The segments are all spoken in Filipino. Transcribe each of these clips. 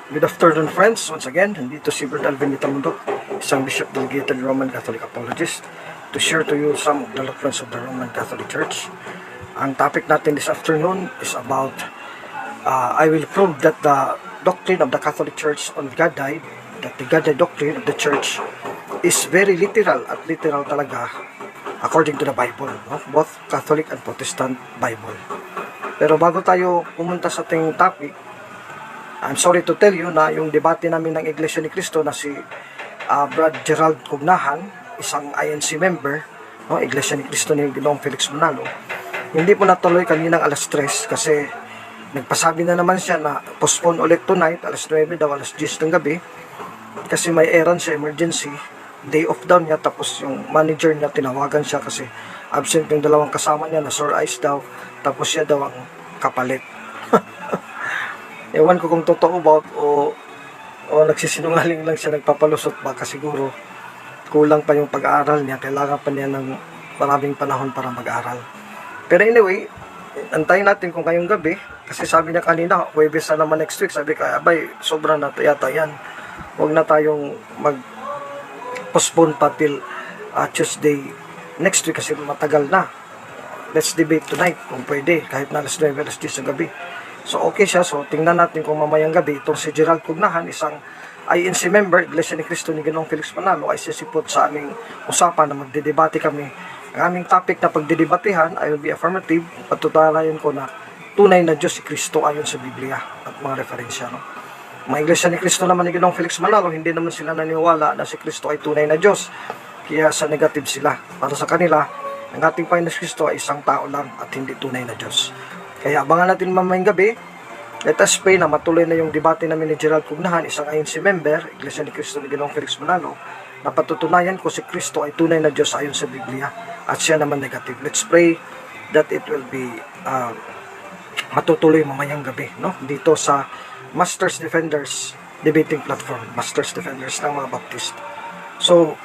Good afternoon, friends. Once again, nandito si Brad Alvin Itamundo, isang Bishop Delegated Roman Catholic Apologist, to share to you some of the doctrines of the Roman Catholic Church. Ang topic natin this afternoon is about, I will prove that the doctrine of the Catholic Church on God died, that the God died doctrine of the Church is very literal at literal talaga according to the Bible, no? Both Catholic and Protestant Bible. Pero bago tayo pumunta sa ating topic, I'm sorry to tell you na yung debate namin ng Iglesia ni Cristo na si Brad Gerald Cugnahan, isang INC member, no, Iglesia ni Cristo ni Ginoong Felix Manalo, hindi po natuloy kaninang alas 3 kasi nagpasabi na naman siya na postpone ulit tonight, alas 9 daw, alas 10 ng gabi, kasi may errand siya, emergency, day off daw niya, tapos yung manager niya tinawagan siya kasi absent yung dalawang kasama niya na sore eyes daw, tapos siya daw ang kapalit. Ewan ko kung totoo ba o nagsisinungaling lang siya, nagpapalusot, baka siguro kulang pa yung pag-aaral niya, kailangan pa niya ng maraming panahon para mag-aaral. Pero anyway, antayin natin kung ngayong gabi, kasi sabi niya kanina, Huwebes na naman next week, sabi ko, abay, sobra na yata yan. Huwag na tayong mag-postpone pa till Tuesday next week kasi matagal na. Let's debate tonight kung pwede, kahit na alas 9, alas 10 ng gabi. So okay siya, so tingnan natin kung mamayang gabi itong si Gerald Cugnahan, isang INC member, Iglesia ni Cristo ni Ginoong Felix Manalo, ay sisipot sa aming usapan na magdedebate kami. Ang aming topic na pagdedebatehan ay will be affirmative, patutulayan ko na tunay na Diyos si Cristo ayon sa Biblia at mga referensya. No? Mga Iglesia ni Cristo naman ni Ginoong Felix Manalo, hindi naman sila naniwala na si Cristo ay tunay na Diyos, kaya sa negative sila. Para sa kanila, ang ating Panginoon Cristo ay isang tao lang at hindi tunay na Diyos. Kaya abangan natin mamayang gabi. Let us pray na matuloy na yung debate namin ni Gerald Cugnahan, isang INC member, Iglesia ni Cristo ni Ginoong Felix Manalo, na patutunayan ko si Cristo ay tunay na Diyos ayon sa Biblia at siya naman negative. Let's pray that it will be matutuloy mamayang gabi, no? Dito sa Masters Defenders debating platform, Masters Defenders ng mga Baptist. So,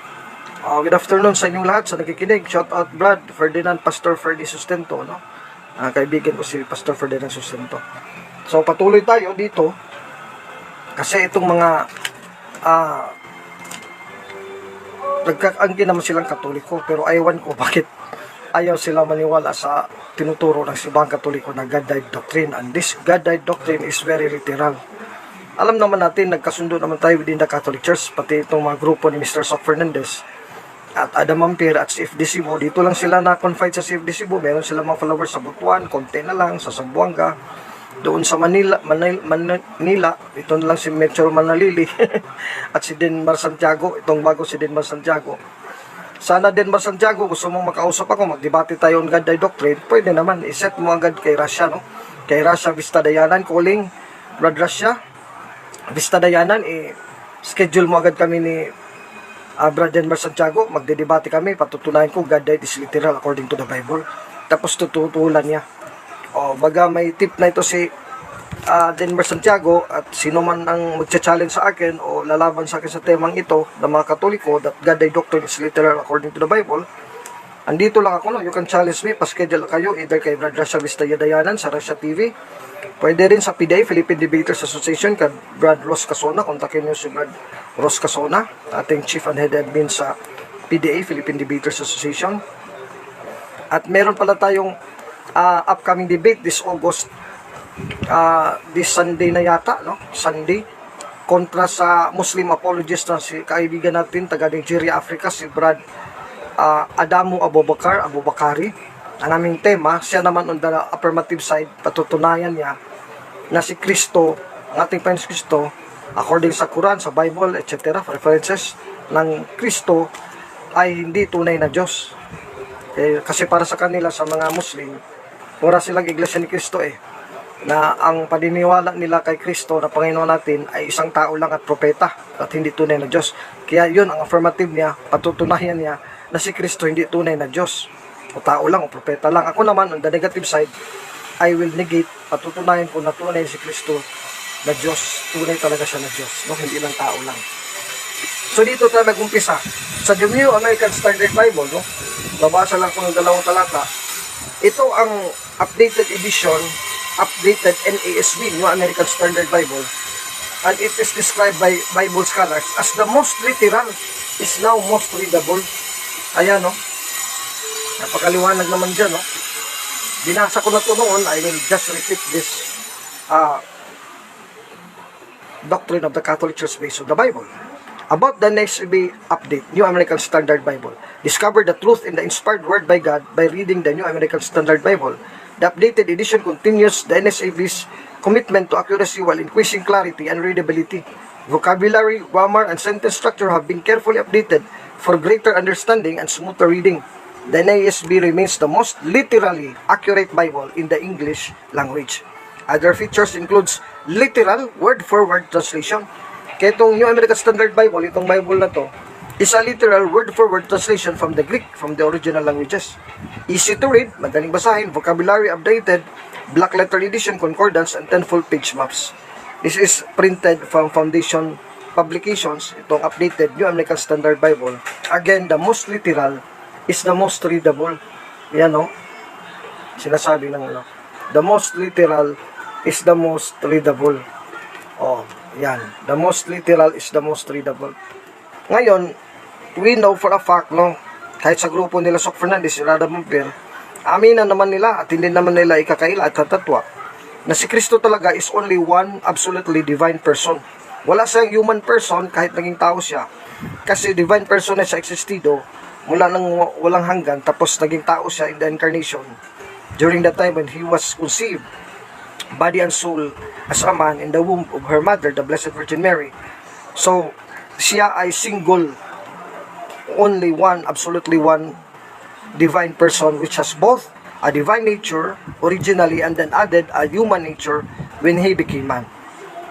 good afternoon sa inyong lahat sa nakikinig. Shout out Brad Ferdinand, Pastor Ferdy Sustento, no? Kaibigan ko si Pastor Ferdinand Sustento. So patuloy tayo dito kasi itong mga nagkakaangkin naman silang Katoliko, pero aywan ko bakit ayaw sila maniwala sa tinuturo ng Simbahang Katoliko na God died doctrine, and this God died doctrine is very literal. Alam naman natin, nagkasundo naman tayo within the Catholic Church, pati itong mga grupo ni Mr. Soc Fernandez at Adam Ampere at CFD Cebu, dito lang sila na-confide sa CFD Cebu. Meron sila mga followers sa Butuan, konti na lang, sa Zamboanga, doon sa Manila, ito na lang si Metro Manalili at si Denmar Santiago, itong bago si Denmar Santiago. Sana Denmar Santiago, gusto mong makausap ako, magdebate tayo on God died doctrine, pwede naman, iset mo agad kay Russia, no? Kay Russia Vista Dayanan, calling Brad Russia Vista Dayanan, schedule mo agad kami ni Brad Denmar Santiago, magdedebate kami, patutunayan ko God died is literal according to the Bible, tapos tututulan niya. Baga may tip na ito si Denmar Santiago, at sino man ang magcha-challenge sa akin o lalaban sa akin sa temang ito ng mga Katoliko that God died doctrine is literal according to the Bible, andito lang ako, no? You can challenge me, pa-schedule kayo either kay Brad Russia Vista Dayanan sa Russia TV, pwede rin sa PDA, Philippine Debaters Association, kay Brad Ross Casona. Kontakin nyo si Brad Ross Casona, ating chief and head admin sa PDA, Philippine Debaters Association. At meron pala tayong upcoming debate this August, this Sunday na yata, no? Sunday, kontra sa Muslim apologist na si kaibigan natin taga Nigeria, Africa, si Brad Adamu Abubakari. Ang aming tema, siya naman on the affirmative side, patutunayan niya na si Kristo, ang ating Panginoon Kristo, according sa Quran, sa Bible, etc., references ng Kristo ay hindi tunay na Diyos. Kasi para sa kanila, sa mga Muslim, wala silang Iglesia ni Cristo na ang paniniwala nila kay Kristo na Panginoon natin ay isang tao lang at propeta at hindi tunay na Diyos. Kaya yun ang affirmative niya, patutunayan niya na si Kristo hindi tunay na Diyos, o tao lang o propeta lang. Ako naman on the negative side, I will negate, patutunayan ko na tunay si Kristo na Diyos, tunay talaga siya na Diyos, no? Hindi lang tao lang. So dito tayo mag-umpisa sa The New American Standard Bible, no? Babasa lang ko ng 2 talata. Ito ang updated edition, updated NASB, New American Standard Bible. and it is described by Bible scholars as the most literal, is now most readable. Ayan, no? Napakaliwanag naman dyan, no? Binasa ko na ito noon. I will just repeat this doctrine of the Catholic Church based on the Bible. About the NASB update, New American Standard Bible. Discover the truth in the inspired word by God by reading the New American Standard Bible. The updated edition continues the NASB's commitment to accuracy while increasing clarity and readability. Vocabulary, grammar, and sentence structure have been carefully updated for greater understanding and smoother reading. The NASB remains the most literally accurate Bible in the English language. Other features includes literal word-for-word translation. Kaya itong New American Standard Bible, itong Bible na to, is a literal word-for-word translation from the Greek, from the original languages. Easy to read, madaling basahin, vocabulary updated, black letter edition, concordance, and 10 full-page maps. This is printed from Foundation Publications, itong updated New American Standard Bible. Again, the most literal is the most readable. Yan, no? Sinasabi ng ano. The most literal is the most readable. Oh, yan. The most literal is the most readable. Ngayon, we know for a fact, no? Kahit sa grupo nila Sok Fernandez, si Rada Mampir, aminan naman nila at hindi naman nila ikakaila at tatatwa na si Kristo talaga is only one absolutely divine person. Wala siyang human person kahit naging tao siya. Kasi divine person na siya existido mula nang walang hanggan, tapos naging tao siya in the incarnation during the time when he was conceived body and soul as a man in the womb of her mother, the Blessed Virgin Mary. So siya ay single, only one, absolutely one divine person which has both a divine nature originally and then added a human nature when he became man.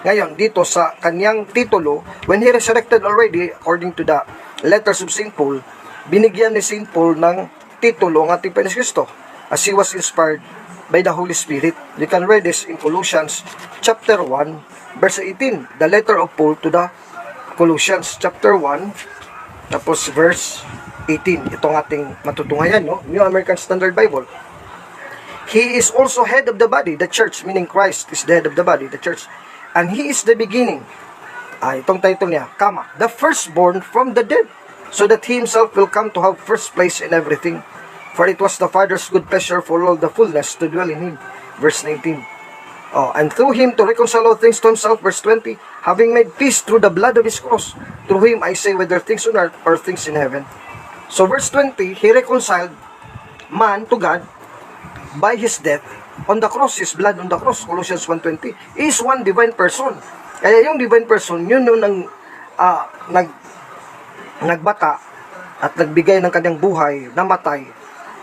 Ngayon, dito sa kanyang titulo, when he resurrected already, according to the letters of St. Paul, binigyan ni St. Paul ng titulo ng ating Panginoon Kristo as he was inspired by the Holy Spirit. You can read this in Colossians chapter 1 verse 18, the letter of Paul to the Colossians chapter 1 tapos verse 18. Itong ating matutungayan, no? New American Standard Bible. He is also head of the body, the church, meaning Christ is the head of the body, the church, and he is the beginning. Itong title niya, the firstborn from the dead, so that he himself will come to have first place in everything. For it was the Father's good pleasure for all the fullness to dwell in him. Verse 19. And through him to reconcile all things to himself. Verse 20. Having made peace through the blood of his cross. Through him I say, whether things on earth or things in heaven. So verse 20, he reconciled man to God by his death on the cross, his blood on the cross. Colossians 1:20. He is one divine person. Kaya yung divine person, yun yung nagbata at nagbigay ng kanyang buhay, namatay,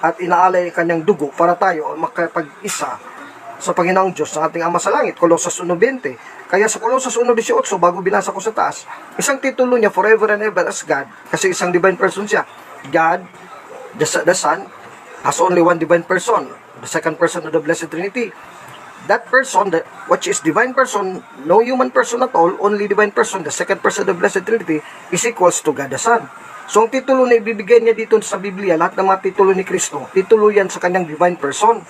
at inaalay kanyang dugo para tayo makapag-isa sa Panginoong Diyos ng ating Ama sa Langit. Colossus 1:20. Kaya sa Colossus 1:18, bago binasa ko sa taas, isang titulo niya, forever and ever as God, kasi isang divine person siya. God, the Son, has only one divine person, the second person of the Blessed Trinity. That person, which is divine person, no human person at all, only divine person, the second person of the Blessed Trinity, is equals to God the Son. So, ang titulo na ibibigay niya dito sa Biblia, lahat ng mga titulo ni Kristo, titulo yan sa kanyang divine person.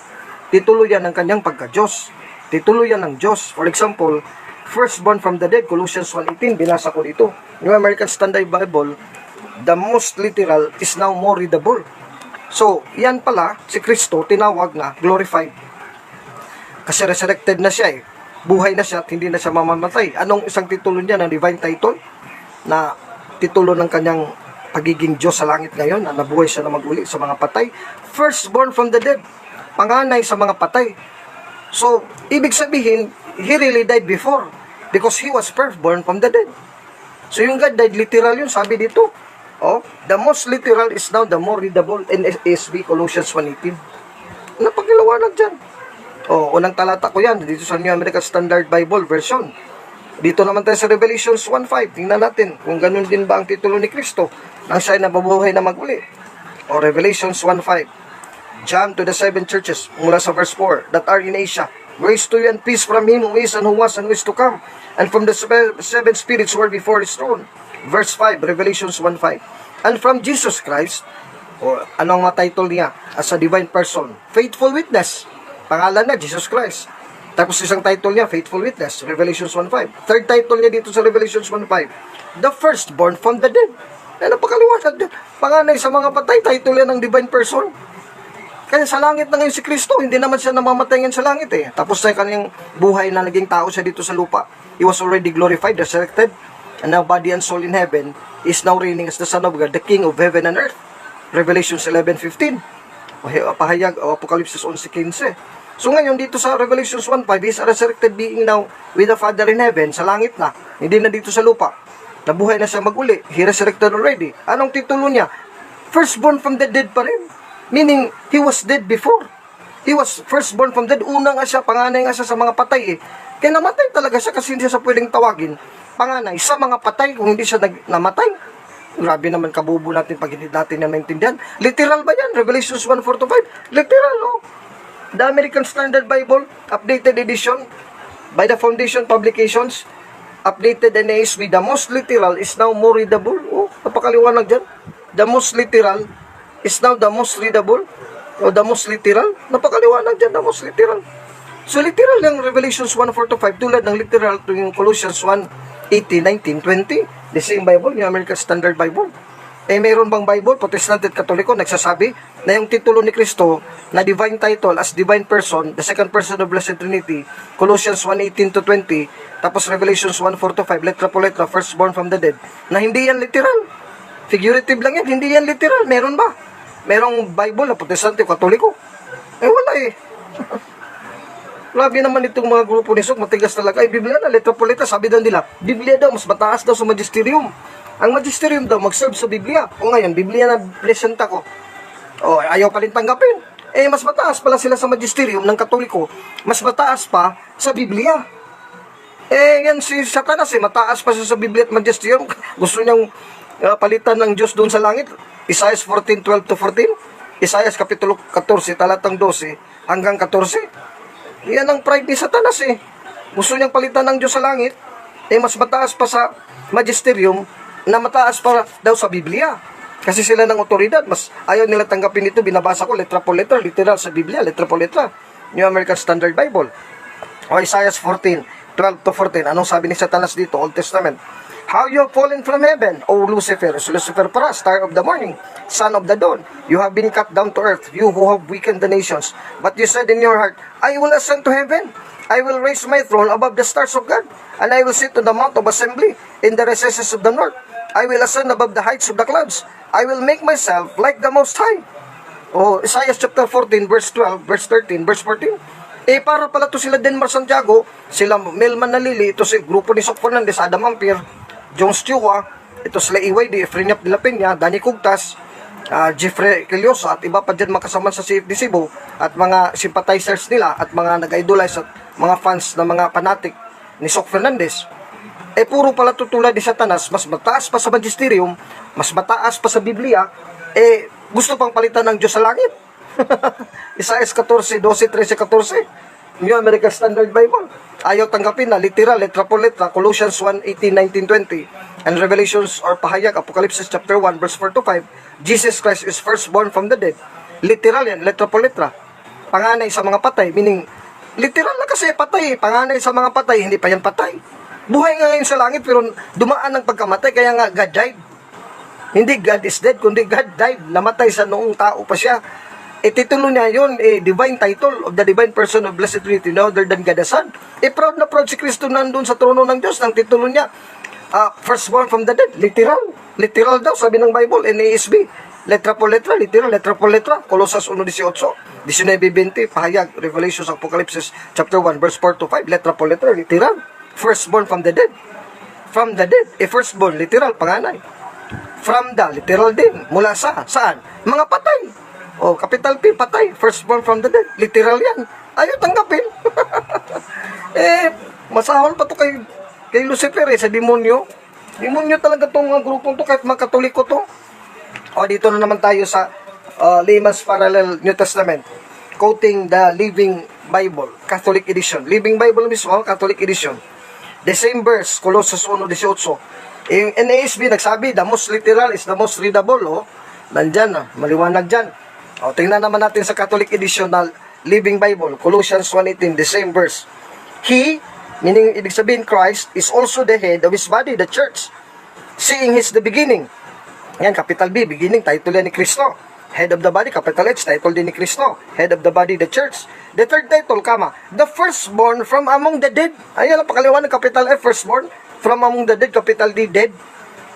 Titulo yan ng kanyang pagka-Diyos. Titulo yan ng Diyos. For example, firstborn from the dead, Colossians 1:18, binasa ko dito. New American Standard Bible, the most literal is now more readable. So, yan pala, si Kristo, tinawag na glorified. Kasi resurrected na siya eh. Buhay na siya at hindi na siya mamamatay. Anong isang titulo niya ng divine title? Na titulo ng kanyang pagiging Diyos sa langit ngayon, na nabuhay siya na mag-uli sa mga patay. Firstborn from the dead, panganay sa mga patay. So, ibig sabihin, he really died before because he was firstborn from the dead. So, yung God died, literal yun, sabi dito. The most literal is now the more readable in NASB, Colossians 1:18. Napagkalawanag dyan. Unang talata ko yan, dito sa New American Standard Bible version. Dito naman tayo sa Revelations 1:5. Tingnan natin kung ganun din ba ang titulo ni Kristo nang siya ay nababuhay na mag-uli. Revelations 1:5. John to the 7 churches, mula sa verse 4, that are in Asia. Grace to you and peace from him who is and who was and who is to come, and from the 7 spirits who are before his throne. Verse 5, Revelations 1:5. And from Jesus Christ, anong mga title niya as a divine person? Faithful witness. Pangalan na, Jesus Christ. Tapos isang title niya, Faithful Witness, Revelations 1:5. Third title niya dito sa Revelations 1:5, The Firstborn from the Dead. Napakaliwanag din. Panganay sa mga patay, title yan ng divine person. Kaya sa langit na ngayon si Kristo, hindi naman siya namamatay ngayon sa langit eh. Tapos na yung kanyang buhay na naging tao siya dito sa lupa. He was already glorified, resurrected, and now body and soul in heaven is now reigning as the Son of God, the King of heaven and earth. Revelations 11:15. Pahayag, Apocalypse 11:15. So ngayon dito sa Revelations 1:5, he is a resurrected being now with the Father in heaven, sa langit na, hindi na dito sa lupa. Nabuhay na siya mag-uli. He resurrected already. Anong titulo niya? Firstborn from the dead pa rin. Meaning, he was dead before. He was firstborn from the dead. Una nga siya, panganay nga siya sa mga patay eh. Kaya namatay talaga siya kasi hindi siya pwedeng tawagin panganay sa mga patay kung hindi siya namatay. Grabe naman kabubo natin pag hindi natin na maintindihan. Literal ba yan? Revelations 1:4-5. Literal, oh. The American Standard Bible, updated edition by the Foundation Publications, updated NASB, the most literal is now more readable. Oh, napakaliwanag dyan. The most literal is now the most readable. O the most literal. Napakaliwanag dyan, the most literal. So literal yung Revelations 1:4-5, tulad ng literal to yung Colossians 1:18, 19, 20. The same Bible, yung American Standard Bible. Eh, mayroon bang Bible, Protestant at Katoliko, nagsasabi na yung titulo ni Kristo na divine title as divine person, the second person of Blessed Trinity, Colossians 1:18-20, tapos Revelations 1:4-5, letra po letra, firstborn from the dead, na hindi yan literal. Figurative lang yan, hindi yan literal. Meron ba? Merong Bible na Protestante o Katoliko? Eh, wala eh. Grabe naman itong mga grupo ni Sok, matigas talaga. Eh, Biblia na, letra po letra, sabi daw nila, Biblia daw, mas mataas daw sa magisterium. Ang magisterium daw, mag-serve sa Biblia. O ngayon, Biblia na presenta ko. O, ayaw pa rin tanggapin. Eh, mas mataas pala sila sa magisterium ng Katoliko. Mas mataas pa sa Biblia. Eh, yan si Satanas eh, mataas pa siya sa Biblia at magisterium. Gusto niyang palitan ng Diyos doon sa langit. Isaiah 14:12-14. Isaiah kapitulo 14, talatang 12 hanggang 14. Yan ang pride ni Satanas eh. Gusto niyang palitan ng Diyos sa langit. Eh, mas mataas pa sa magisterium na mataas pa daw sa Biblia. Kasi sila ng otoridad, mas ayaw nila tanggapin ito. Binabasa ko letra po letra, literal sa Biblia, letra po letra. New American Standard Bible. O Isaiah 14:12-14. Anong sabi ni Satanas dito? Old Testament. How you have fallen from heaven, O Lucifer, Lucifer para, star of the morning, son of the dawn. You have been cut down to earth, you who have weakened the nations. But you said in your heart, I will ascend to heaven. I will raise my throne above the stars of God, and I will sit on the mount of assembly in the recesses of the north. I will ascend above the heights of the clouds. I will make myself like the Most High. Oh, Isaiah chapter 14, verse 12, verse 13, verse 14. Eh, para pala to sila Denmar Santiago, sila Melman Nalili, ito si grupo ni Sok Fernandez, Adam Ampir, John Stewart, ito sila EYD, Efrenia de la Peña, Danny Cugtas, Jeffrey Quelioso, at iba pa dyan makasama sa CFD Cebu, at mga sympathizers nila, at mga nag-idolize, at mga fans na mga fanatic ni Sok Fernandez. Eh, puro pala tutulad ni Satanas, mas mataas pa sa magisterium, mas mataas pa sa Biblia, eh, gusto pang palitan ng Diyos sa langit. Isaiah 14, 12, 13, 14, New American Standard Bible. Ayaw tanggapin na literal, letra po letra, Colossians 1:18, 19, 20, and Revelations or pahayag, Apocalypse chapter 1, verse 4-5, Jesus Christ is firstborn from the dead. Literal yan, letra po letra. Panganay sa mga patay, meaning, literal na kasi patay, panganay sa mga patay, hindi pa yan patay. Buhay nga ngayon sa langit, pero dumaan ng pagkamatay, kaya nga God died. Hindi God is dead, kundi God died, namatay sa noong tao pa siya. Eh, titulo niya yun, divine title of the divine person of Blessed Trinity, no other than God the Son. Eh, proud na proud si Kristo nandun sa trono ng Diyos, ng titulo niya, firstborn from the dead, literal. Literal daw, sabi ng Bible, NASB. Letra po letra, literal, letra po letra. Colossus 1:18, 19:20, pahayag, Revelations, Apocalypse, chapter 1, verse 4-5, letra po letra, literal. Firstborn from the dead. From the dead, firstborn, literal, panganay. From the, literal din. Mula sa, saan? Mga patay. O, capital P, patay. Firstborn from the dead. Literal yan. Ayaw tanggapin. Eh, masahol pa to kay Lucifer sa demonyo. Demonyo talaga itong mga grupong to, kahit mga Katoliko to. O, dito na naman tayo sa Layman's Parallel New Testament. Quoting the Living Bible, Catholic Edition. Living Bible mismo, Catholic Edition. The same verse, Colossus 1:18. Yung NASB nagsabi, the most literal is the most readable. O, nandyan, maliwanag dyan. O, tingnan naman natin sa Catholic Edition na Living Bible, Colossians 1:18, the same verse. He, meaning ibig sabihin Christ, is also the head of his body, the church. Seeing he's the beginning. Yan, capital B, beginning, title yan ni Kristo. Head of the body, capital H, title din ni Kristo. Head of the body, the church. The third title, the firstborn from among the dead. Ayan ang pakaliwanag, capital F, firstborn. From among the dead, capital D, dead.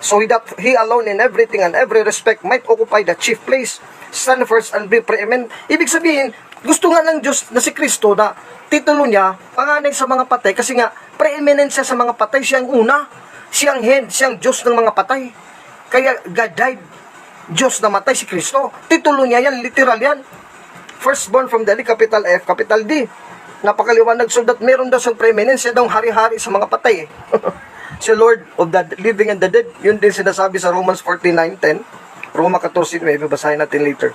So that he alone in everything and every respect might occupy the chief place, stand first and be preeminent. Ibig sabihin, gusto nga ng Diyos na si Kristo na titulo niya, panganay sa mga patay, kasi nga, preeminent siya sa mga patay, siyang una, siyang head, siyang Diyos ng mga patay. Kaya God died, Diyos na matay si Kristo. Titulo niya yan, literal yan. Firstborn from the dead, capital F, capital D. Napakaliwanag, so that meron daw siyang preeminence, siya daw hari-hari sa mga patay. Si Lord of the living and the dead. Yun din sinasabi sa Romans 49:10. Roma 14:9, basahin natin later.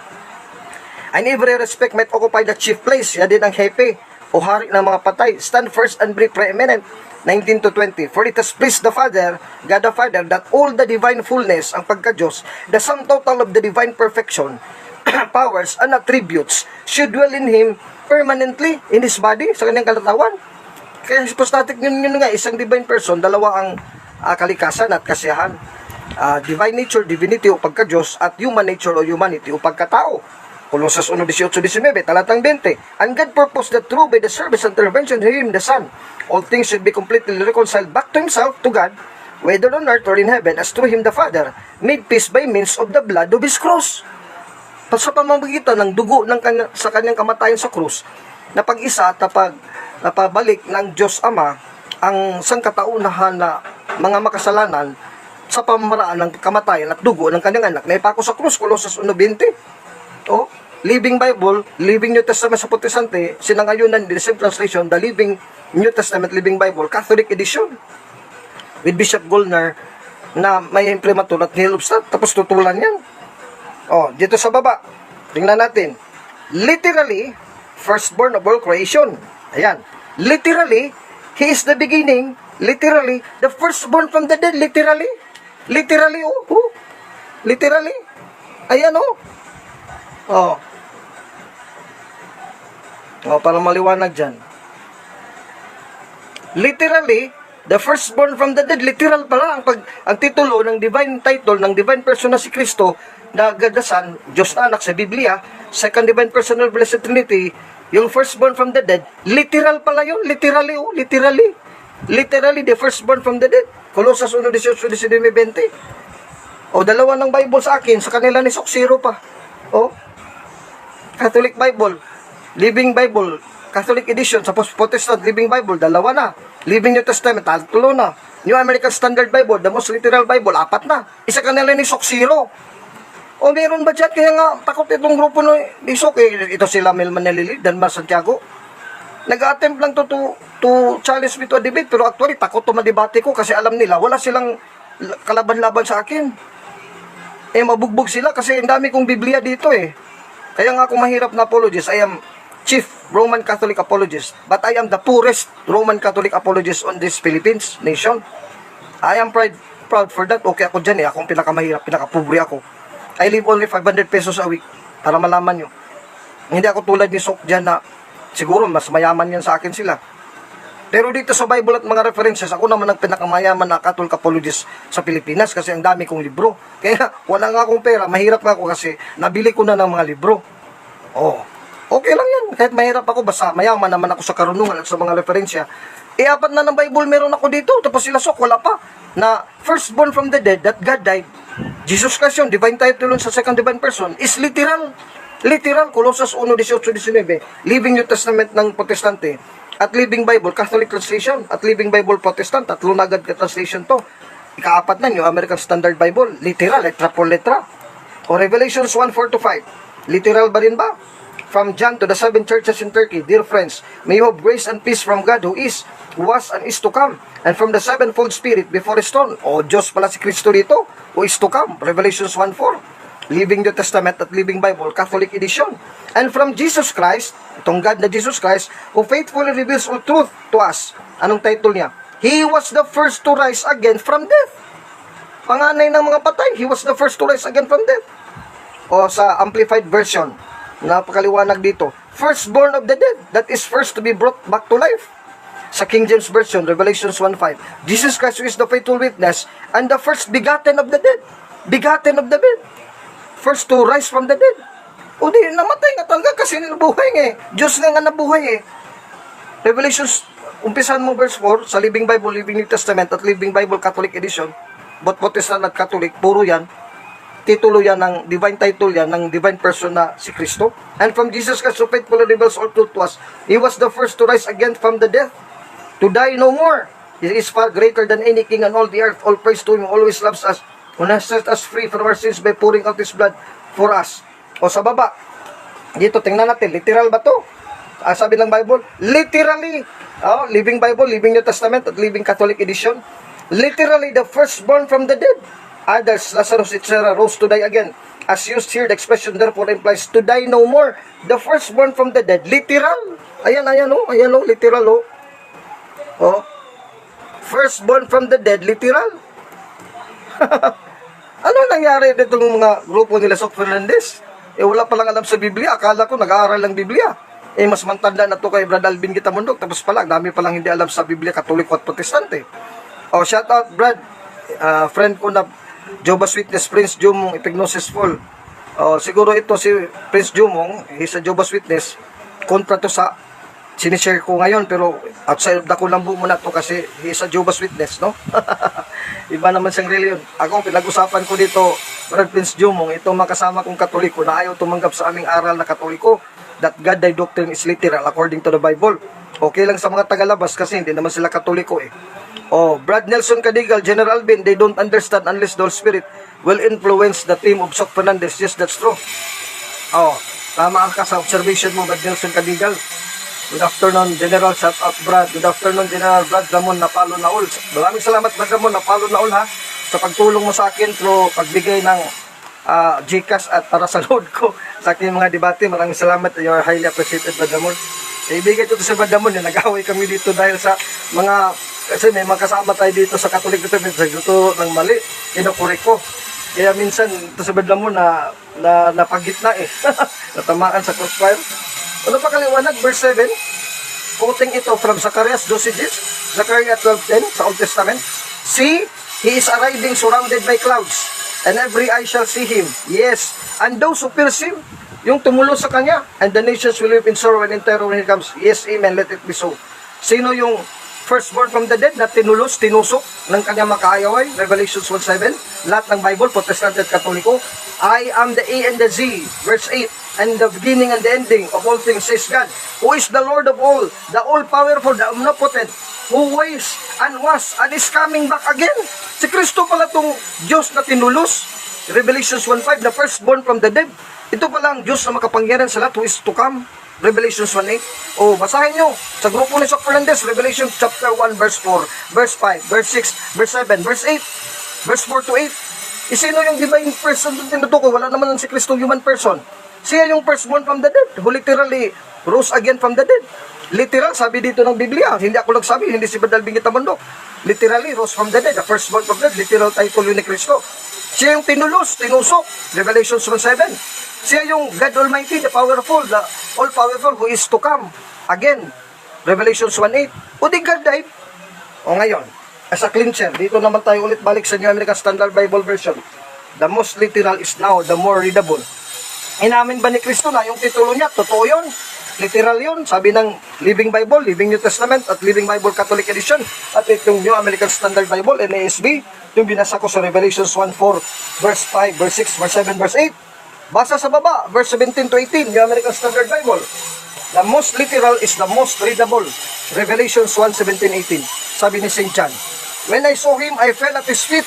And every respect might occupy the chief place. Yan din ang hepe o hari ng mga patay. Stand first and be preeminent. 19-20. For it has pleased the Father, God the Father, that all the divine fullness, ang pagka-Diyos, the sum total of the divine perfection, powers and attributes, should dwell in Him permanently in His body, sa kanyang kalatawan. Kaya hypostatic yun nga, isang divine person, dalawa ang kalikasan at kasiyahan. Divine nature, divinity o pagka-Diyos, at human nature o humanity o pagkatao. Colossus 1:18-19, talatang 20. And God purposed that through by the service and intervention of Him, the Son, all things should be completely reconciled back to Himself, to God, whether on earth or in heaven, as through Him the Father, made peace by means of the blood of His cross. Sa pamamagitan ng dugo sa kanyang kamatayan sa krus, na pag-isa at napabalik ng Diyos Ama ang sangkataunahan na mga makasalanan sa pamamaraan ng kamatayan at dugo ng kanyang anak na ipako sa krus. Colossus 1:20. Living Bible, Living New Testament sa Protestante, sinangayunan din the same translation, the Living New Testament Living Bible, Catholic edition, with Bishop Goldner, na may imprimatur at nilubstat, tapos tutulan yan. Dito sa baba, tingnan natin. Literally, firstborn of all creation. Ayan. Literally, He is the beginning. Literally, the firstborn from the dead. Literally. Literally, Literally. Ayan, para maliwanag dyan. Literally, the firstborn from the dead. Literal pala ang titulo ng divine title, ng divine person na si Kristo, na gadasan, Diyos na anak sa Biblia, second divine person of Blessed Trinity, yung firstborn from the dead. Literal pala yun. Literally, literally. Literally, the firstborn from the dead. Colossus 1:18-20. Dalawa ng Bible sa akin, sa kanila ni Soxiro pa. Catholic Bible, Living Bible, Catholic edition, sa Protestant Living Bible, dalawa na. Living New Testament, 3 na. New American Standard Bible, the most literal Bible, 4 na. Isa kanila ni Soxiro. Meron ba dyan? Kaya nga, takot itong grupo ni Sok. Ito sila Melman Nalili, Danmar Santiago. Nag-attempt lang to challenge me to a debate, pero actually, takot to madebate ko kasi alam nila, wala silang kalaban-laban sa akin. Mabugbog sila kasi ang dami kong Biblia dito Kaya nga ako mahirap na apologist. I am Chief Roman Catholic Apologist, but I am the poorest Roman Catholic Apologist on this Philippines nation. I am proud for that. Okay ako dyan Akong pinakamahirap, pinakapobre ako. I live only 500 pesos a week para malaman nyo. Hindi ako tulad ni Sok dyan na siguro mas mayaman yan sa akin sila. Pero dito sa Bible at mga references, ako naman ang pinakamayaman na Catholic Apologist sa Pilipinas kasi ang dami kong libro. Kaya wala nga akong pera, mahirap nga ako kasi nabili ko na ng mga libro. Okay lang yan. Kahit mahirap ako, basta mayaman naman ako sa karunungan at sa mga referensya. 4 na ng Bible meron ako dito, tapos sila Sok, wala pa. Na firstborn from the dead, that God died. Jesus Christ yun, divine title sa second divine person, is literal. Literal, Colossus 1:18-19, Living New Testament ng Protestante, at Living Bible, Catholic translation, at Living Bible Protestant, 3 na agad translation to. Ika-4 na, New American Standard Bible, literal, letra por letra. Revelations 1:4-5, literal ba rin ba? From John to the 7 churches in Turkey, dear friends, may you have grace and peace from God who is, who was, and is to come, and from the sevenfold Spirit before His throne. Diyos pala si Kristo dito, who is to come. Revelations 1:4. Living New Testament at Living Bible, Catholic edition. And from Jesus Christ, itong God na Jesus Christ, who faithfully reveals all truth to us. Anong title niya? He was the first to rise again from death. Panganay ng mga patay, He was the first to rise again from death. Sa Amplified Version, napakaliwanag dito, firstborn of the dead, that is first to be brought back to life. Sa King James Version, Revelations 1:5, Jesus Christ who is the faithful witness and the first begotten of the dead. Begotten of the dead. First to rise from the dead. O di, namatay nga talaga kasi nabuhay nga eh. Diyos nga nabuhay eh. Revelations, umpisan mo verse 4, sa Living Bible, Living New Testament at Living Bible Catholic Edition, both Protestant at Catholic, puro yan. Titulo yan ng divine title yan ng divine person na si Kristo. And from Jesus Christ who faithfully reveals all truth to us, He was the first to rise again from the death, to die no more. He is far greater than any king on all the earth. All praise to Him who always loves us, who has set us free from our sins by pouring out His blood for us. O sa baba, dito tingnan natin, literal ba to? Sabi ng Bible, literally, Living Bible, Living New Testament at Living Catholic Edition, literally the firstborn from the dead. Others, Lazarus, etc., rose to die again. As used here, the expression therefore implies to die no more. The firstborn from the dead, literal. Ayan, literal, firstborn from the dead, literal. Ano nangyari dito ng mga grupo nila Sok Fernandez? Wala palang alam sa Biblia. Akala ko nag-aaral ng Biblia. Mas mantanda na to kay Brad Alvin Gitamundok. Tapos pala, dami palang hindi alam sa Biblia, Katoliko at Protestante. Shout out, Brad. Friend ko na Jehovah's Witness, Prince Jumong Epignosis Fall. Siguro ito si Prince Jumong, he's a Jehovah's Witness. Kontra to sa sinishare ko ngayon, pero outside of the kulambu muna to kasi he's a Jehovah's Witness, no? Iba naman siyang reliyon. Ako, pinag-usapan ko dito, Brad Prince Jumong, itong makasama kong Katoliko na ayaw tumanggap sa aming aral na Katoliko, that God thy doctrine is literal according to the Bible. Okay lang sa mga tagalabas kasi hindi naman sila Katoliko eh. Brad Nelson Cadigal, General Alvin, they don't understand unless the Holy Spirit will influence the team of Sok Fernandez. Yes, that's true. Tama ka sa observation mo, Brad Nelson Cadigal. Good afternoon, General. Shout out, Brad. Good afternoon, General Brad Ramon Napalo Naul. Maraming salamat, Brad Ramon Napalo Naul, ha, sa pagtulong mo sa akin through pagbigay ng GCash at para sa load ko sa aking mga debate. Maraming salamat. You're highly appreciated, Brad Ramon. Ibigay ito sa Brad Ramon. Nag-away kami dito dahil sa mga kasi may makasama tayo dito sa Catholic dito, dito ng mali, kinukuri ko. Kaya minsan, ito sa Badlamon na napagitna eh. Natamaan sa crossfire. Ano pa kaliwanag? Verse 7, quoting ito from Zacharias 12:10, Zechariah 12:10 sa Old Testament. See, He is arriving surrounded by clouds, and every eye shall see Him. Yes, and those who pierce Him, yung tumulo sa Kanya, and the nations will live in sorrow and in terror when He comes. Yes, amen, let it be so. Sino yung firstborn from the dead na tinulos, tinusok ng kanyang makaayaway? Revelations 1:7. Lahat ng Bible, Protestant at Katoliko. I am the A and the Z, verse 8. And the beginning and the ending of all things, says God, who is the Lord of all, the all-powerful, the omnipotent, who is and was and is coming back again. Si Kristo pala itong Diyos na tinulos. Revelations 1:5, the firstborn from the dead. Ito pala ang Diyos na makapangyarihan sa lahat, who is to come. Revelations 1:8. Basahin nyo sa grupo ni Sok Fernandez, Revelation chapter 1, verse 4, verse 5, verse 6, verse 7, verse 8, verse 4 to 8. Sino yung divine person na tinutukoy? Wala naman si Kristo human person. Siya yung firstborn from the dead, who literally rose again from the dead. Literal, sabi dito ng Biblia. Hindi ako nagsabi, hindi si Badal Bingitamundo. Literally, rose from the dead, the firstborn from the dead. Literal title yun ni Kristo. Siya yung tinulos, tinusok. Revelation 1:7. Siya yung God Almighty, the powerful, the all-powerful, who is to come again. Revelation 1:8. Di God died. Ngayon, as a clincher, dito naman tayo ulit balik sa New American Standard Bible Version. The most literal is now the more readable. Inamin ba ni Kristo na yung titulo niya? Totoo yun. Literal yun. Sabi ng Living Bible, Living New Testament at Living Bible Catholic Edition at itong New American Standard Bible, NASB, yung binasa ko sa Revelations 1:4, verse 5, verse 6, verse 7, verse 8. Basa sa baba, verse 17 to 18, New American Standard Bible. The most literal is the most readable. Revelations 1:17-18. Sabi ni St. John, when I saw Him, I fell at His feet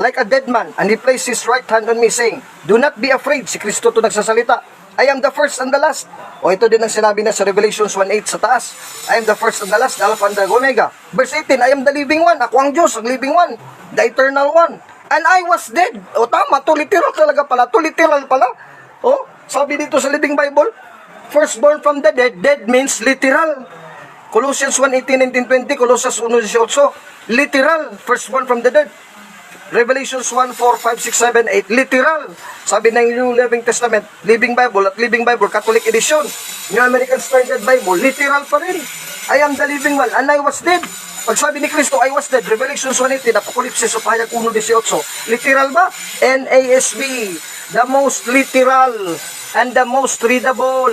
like a dead man, and He placed His right hand on me, saying, do not be afraid. Si Kristo to nagsasalita. I am the first and the last. Ito din ang sinabi na sa Revelations 1:8 sa taas. I am the first and the last, the Alpha and the Omega. Verse 18, I am the living one. Ako ang Diyos, ang living one, the eternal one. And I was dead. Tama, to literal talaga pala. To literal pala. Sabi dito sa Living Bible, firstborn from the dead. Dead means literal. Colossians 1:18, 19, 20, Colossians 1:18, literal, firstborn from the dead. Revelations 1:4, 5, 6, 7, 8, literal. Sabi ng New Living Testament, Living Bible at Living Bible Catholic Edition, New American Standard Bible, literal pa rin. I am the living one, and I was dead. Pag sabi ni Kristo, I was dead, Revelation 1:18, Apocalypse o Pahayag 1:18. Literal ba? NASB, the most literal and the most readable.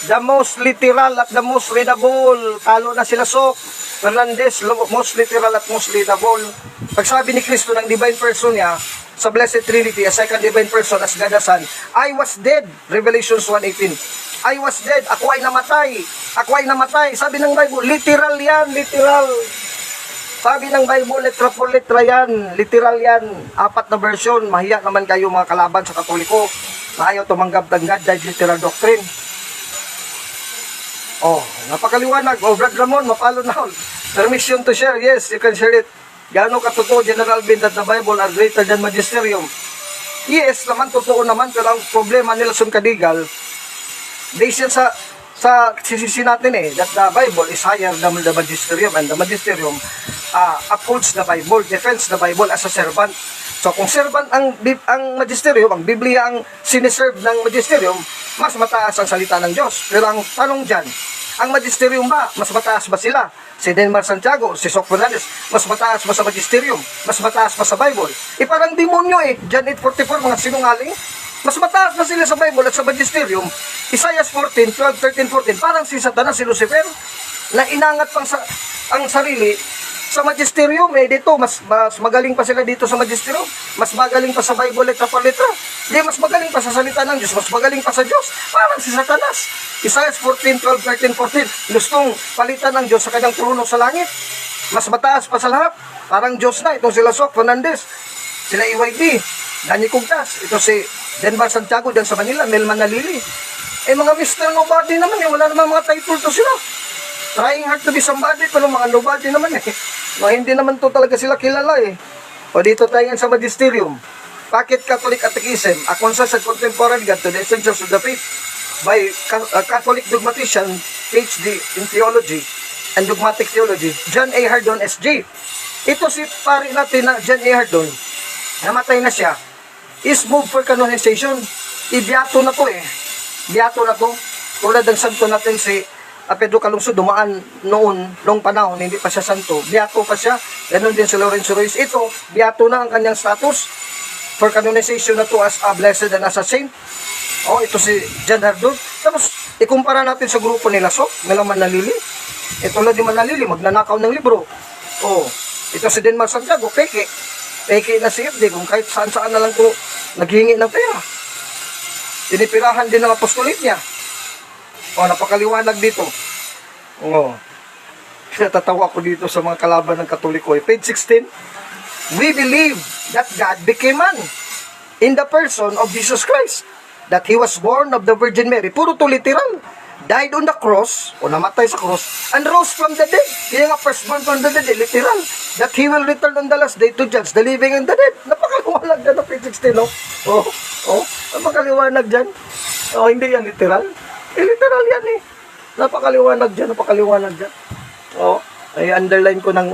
The most literal at the most readable. Talo na sila Sok Fernandez, most literal at most readable. Pag sabi ni Kristo ng divine person niya, sa Blessed Trinity, a second divine person as God the Son, I was dead, Revelation 1:18. I was dead, ako ay namatay. Ako ay namatay. Sabi ng Bible, literal yan, literal. Sabi ng Bible, letra por letra yan, literal yan. 4 na version, mahiya naman kayo mga kalaban sa Katoliko na ayaw tumanggap ng God died literal doctrine. Oh, napakaliwanag. Oh, Brad Ramon, mapalo na all. Permission to share, yes, you can share it. Gaano katotoo, General Ben, that the Bible are greater than magisterium? Yes, naman, totoo naman, pero ang problema nila Nelson Cadigal, based yan sa sisisi natin that the Bible is higher than the magisterium, and the magisterium upholds the Bible, defends the Bible as a servant. So kung servant ang magisterium, ang Biblia ang siniserve ng magisterium, mas mataas ang salita ng Diyos. Pero ang tanong dyan, ang magisterium ba, mas mataas ba sila? Si Denmar Santiago, si Sok Fernandez, mas mataas ba sa magisterium? Mas mataas ba sa Bible? Parang demonyo John 8:44, mga sinungaling. Mas mataas na sila sa Bible at sa magisterium. Isaiah 14:12, 13, 14, parang si Satanas, si Lucifer, na inangat pang ang sarili sa magisterium. Dito, mas magaling pa sila dito sa magisterium. Mas magaling pa sa Bible, letra por letra. Mas magaling pa sa salita ng Diyos. Mas magaling pa sa Diyos. Parang si Satanas. Isaiah 14:12, 13, 14, gustong palitan ng Diyos sa kanyang trono sa langit. Mas mataas pa sa lahat. Parang Diyos na. Ito sila Sok Fernandez, sila EYD, Dani Cugtas, ito si Denmar Santiago dyan sa Manila, Melman Nalili. Mga Mr. Nobody naman wala naman mga title to sila. Trying hard to be somebody, pero mga nobody naman hindi naman to talaga sila kilala O dito tayo sa magisterium. Pocket Catholic Catechism, a concise and contemporary guide to the essentials of the faith by Catholic dogmatician, PhD in theology and dogmatic theology, John A. Hardon, SJ. Ito si pari natin na John A. Hardon, namatay na siya, is moved for canonization. Ibiyato na to Biyato na to. Tulad ng santo natin si Pedro Calungsod, dumaan noong panahon, hindi pa siya santo. Biyato pa siya. Ganon din si Lorenzo Ruiz. Ito, biyato na ang kanyang status for canonization na to as a blessed and as a saint. Ito si John Hardon. Tapos, ikumpara natin sa grupo nila Sok, nila Manalili. Tulad ni Manalili, magnanakaw ng libro. Ito si Denmar Santiago, peke na si FD, kung kahit saan na lang ko naghihingi ng pera. Tinipirahan din ng apostolit niya. Napakaliwanag dito. Natatawa ko dito sa mga kalaban ng Katoliko. Page 16, we believe that God became man in the person of Jesus Christ, that He was born of the Virgin Mary. Puro to literal. Died on the cross, namatay sa cross, and rose from the dead. Kaya nga firstborn from the dead, literal. That He will return on the last day to judge the living and the dead. Napakaliwanag dyan ng page 16, napakaliwanag dyan. Hindi yan literal. Literal yan Napakaliwanag dyan. Ay underline ko ng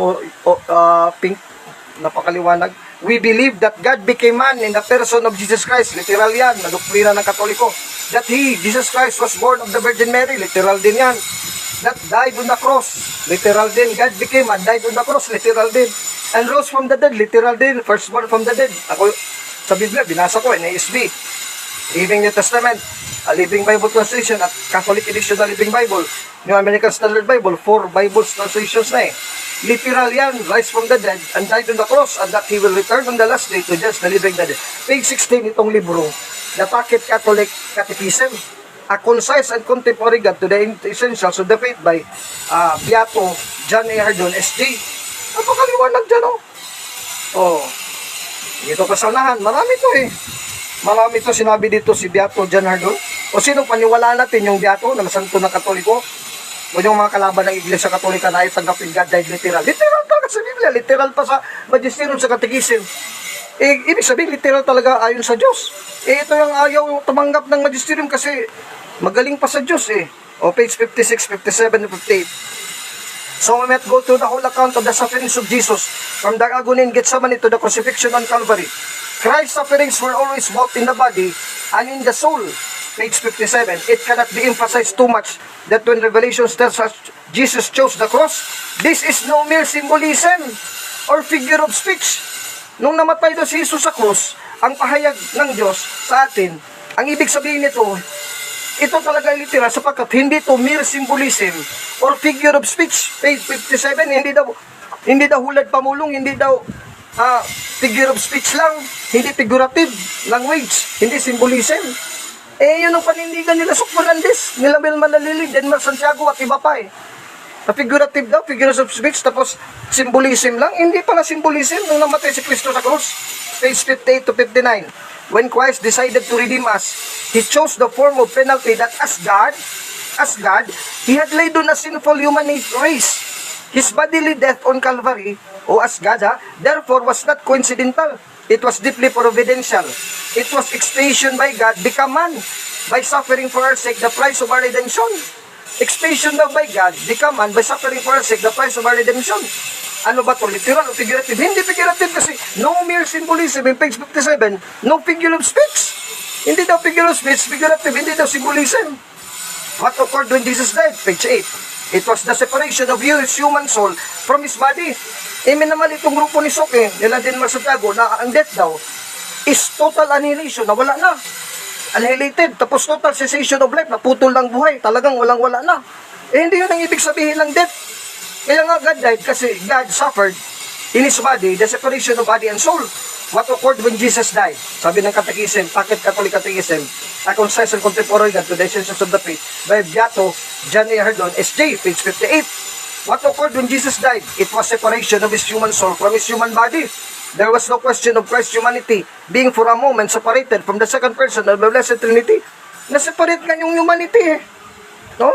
pink. Napakaliwanag. We believe that God became man in the person of Jesus Christ. Literal yan, nadoktrina ng Katoliko. That Jesus Christ, was born of the Virgin Mary. Literal din yan. That died on the cross. Literal din. God became man, died on the cross. Literal din. And rose from the dead. Literal din. Firstborn from the dead. Ako, sa Biblia, binasa ko, NASB. Living New Testament, a Living Bible Translation at Catholic Edition ng Living Bible, New American Standard Bible, 4 Bibles translations na Literal yan, rise from the dead and died on the cross, and that He will return on the last day to judge the living and the dead. Page 16 itong libro, The Pocket Catholic Catechism, a concise and contemporary guide to the essentials of the faith by Beato John A. Hardon, SJ. Napakaliwanag dyan dito pa sa unahan, marami to Marami to sinabi dito si Beato John Hardon. O sino paniwala natin yung Beato na santo ng Katoliko? O yung mga kalaban ng Iglesia Katolika na itanggapin God died literal. Literal talaga sa Biblia. Literal pa sa magisterium, sa katekism. Ibig sabihin, literal talaga ayon sa Diyos. Ito yung ayaw tumanggap ng magisterium kasi magaling pa sa Diyos page 56, 57, and 58. So we might go to the whole account of the sufferings of Jesus from the agony in Gethsemane to the crucifixion on Calvary. Christ's sufferings were always both in the body and in the soul. page 57, it cannot be emphasized too much that when Revelation tells us Jesus chose the cross, this is no mere symbolism or figure of speech. Nung namatay daw si Jesus sa cross, ang pahayag ng Diyos sa atin, ang ibig sabihin nito, ito talaga literal sapagkat hindi to mere symbolism or figure of speech. Page 57, hindi daw hulad pamulong, hindi daw figure of speech lang, hindi figurative language, hindi symbolism. Yun ang panindigan nila Sok Fernandez, nila Wilman Nalilid, Denmark Santiago at iba pa figurative daw, figures of speech, tapos symbolism lang. Hindi pala symbolism nung namatay si Kristo sa cross. Page 58 to 59. When Christ decided to redeem us, He chose the form of penalty that as God, He had laid on a sinful human race. His bodily death on Calvary, as God, therefore was not coincidental. It was deeply providential. It was expiation by God, become man, by suffering for our sake the price of our redemption. Expiation daw by God, become man, by suffering for our sake the price of our redemption. Ano ba to? Literal o figurative? Hindi figurative kasi no mere symbolism in page 57, no figure of speech. Hindi daw figure of speech, figurative, hindi daw symbolism. What occurred when Jesus died? Page 8. It was the separation of his human soul from his body. Minamali itong grupo ni Sok nila Denmark Santiago na ang death daw is total annihilation, na wala na. Annihilated, tapos total cessation of life, naputol ng buhay, talagang walang-wala na. Hindi yun ang ibig sabihin ng death. Kaya nga God died kasi God suffered in His body, the separation of body and soul. What occurred when Jesus died? Sabi ng Catechism, Pocket Catholic Catechism, a concise and contemporary guide to the essentials of the faith, by Beato John A. Herdon, S.J., page 58. What occurred when Jesus died? It was separation of His human soul from His human body. There was no question of Christ's humanity being for a moment separated from the second person of the Blessed Trinity. Na-separate nga yung humanity no?